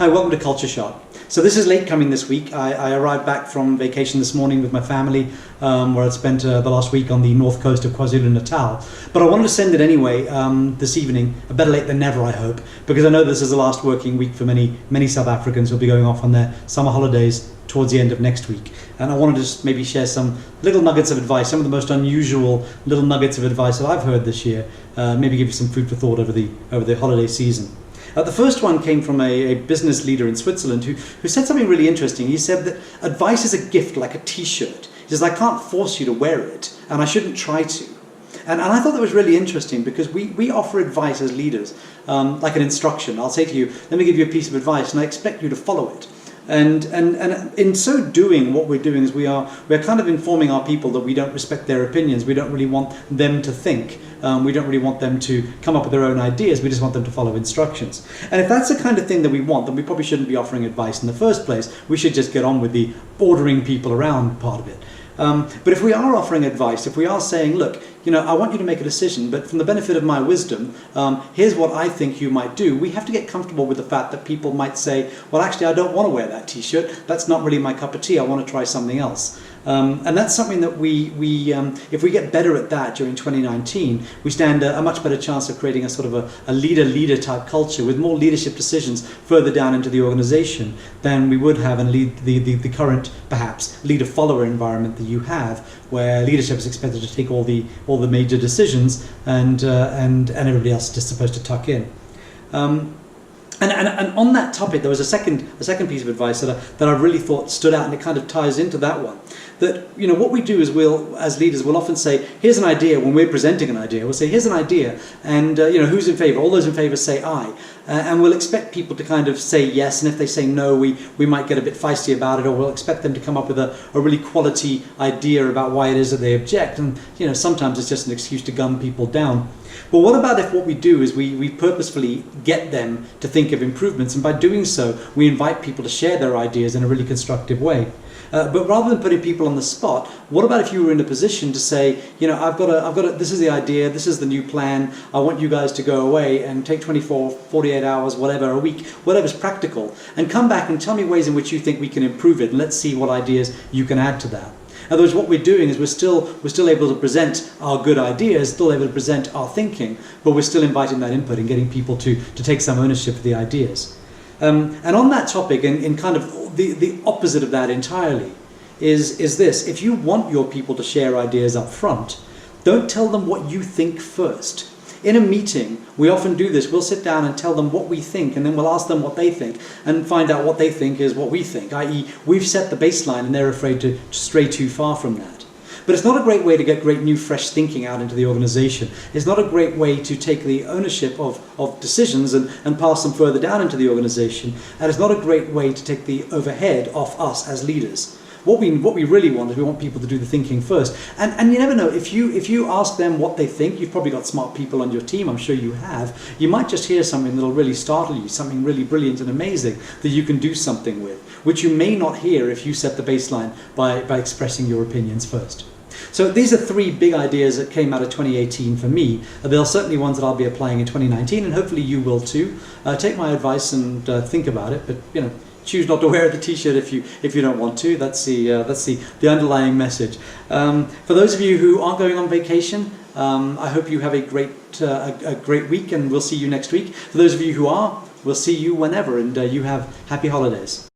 Hi, welcome to Culture Shock. So this is late coming this week. I arrived back from vacation this morning with my family, where I'd spent the last week on the north coast of KwaZulu-Natal. But I wanted to send it anyway this evening, better late than never, I hope, because I know this is the last working week for many South Africans who'll be going off on their summer holidays towards the end of next week. And I wanted to just maybe share some little nuggets of advice, some of the most unusual little nuggets of advice that I've heard this year, maybe give you some food for thought over the holiday season. The first one came from a business leader in Switzerland who said something really interesting. He said that advice is a gift like a t-shirt. He says, I can't force you to wear it, and I shouldn't try to. And I thought that was really interesting because we offer advice as leaders, like an instruction. I'll say to you, let me give you a piece of advice, and I expect you to follow it. And in so doing, what we're doing is we're kind of informing our people that we don't respect their opinions. We don't really want them to think. We don't really want them to come up with their own ideas. We just want them to follow instructions. And if that's the kind of thing that we want, then we probably shouldn't be offering advice in the first place. We should just get on with the ordering people around part of it. But if we are offering advice, if we are saying, look, I want you to make a decision, but from the benefit of my wisdom, here's what I think you might do, we have to get comfortable with the fact that people might say, well, actually, I don't want to wear that t-shirt. That's not really my cup of tea. I want to try something else. And that's something that if we get better at that during 2019, we stand a much better chance of creating a sort of a leader type culture with more leadership decisions further down into the organization than we would have in the current, perhaps, leader-follower environment that you have, where leadership is expected to take all the major decisions and everybody else is just supposed to tuck in. And on that topic, there was a second piece of advice that I really thought stood out, and it kind of ties into that one. That what we do is as leaders, we'll often say, here's an idea. When we're presenting an idea, we'll say, here's an idea, and who's in favour? All those in favour say aye, and we'll expect people to kind of say yes. And if they say no, we might get a bit feisty about it, or we'll expect them to come up with a really quality idea about why it is that they object. And sometimes it's just an excuse to gun people down. But what about if what we do is we purposefully get them to think of improvements, and by doing so, we invite people to share their ideas in a really constructive way. But rather than putting people on the spot, what about if you were in a position to say, I've got this is the idea, this is the new plan, I want you guys to go away and take 24, 48 hours, whatever, a week, whatever's practical, and come back and tell me ways in which you think we can improve it, and let's see what ideas you can add to that. In other words, what we're doing is we're still able to present our good ideas, still able to present our thinking, but we're still inviting that input and getting people to take some ownership of the ideas. And on that topic, in kind of the opposite of that entirely, is this. If you want your people to share ideas up front, don't tell them what you think first. In a meeting, we often do this. We'll sit down and tell them what we think, and then we'll ask them what they think, and find out what they think is what we think, i.e. we've set the baseline and they're afraid to stray too far from that. But it's not a great way to get great new fresh thinking out into the organization. It's not a great way to take the ownership of decisions and pass them further down into the organization. And it's not a great way to take the overhead off us as leaders. What we really want is we want people to do the thinking first. And you never know, if you ask them what they think, you've probably got smart people on your team, I'm sure you have, you might just hear something that'll really startle you, something really brilliant and amazing that you can do something with, which you may not hear if you set the baseline by expressing your opinions first. So these are three big ideas that came out of 2018 for me. They're certainly ones that I'll be applying in 2019, and hopefully you will too. Take my advice and think about it, but choose not to wear the t-shirt if you don't want to. That's the underlying message. For those of you who aren't going on vacation, I hope you have a great week, and we'll see you next week. For those of you who are, we'll see you whenever, and you have happy holidays.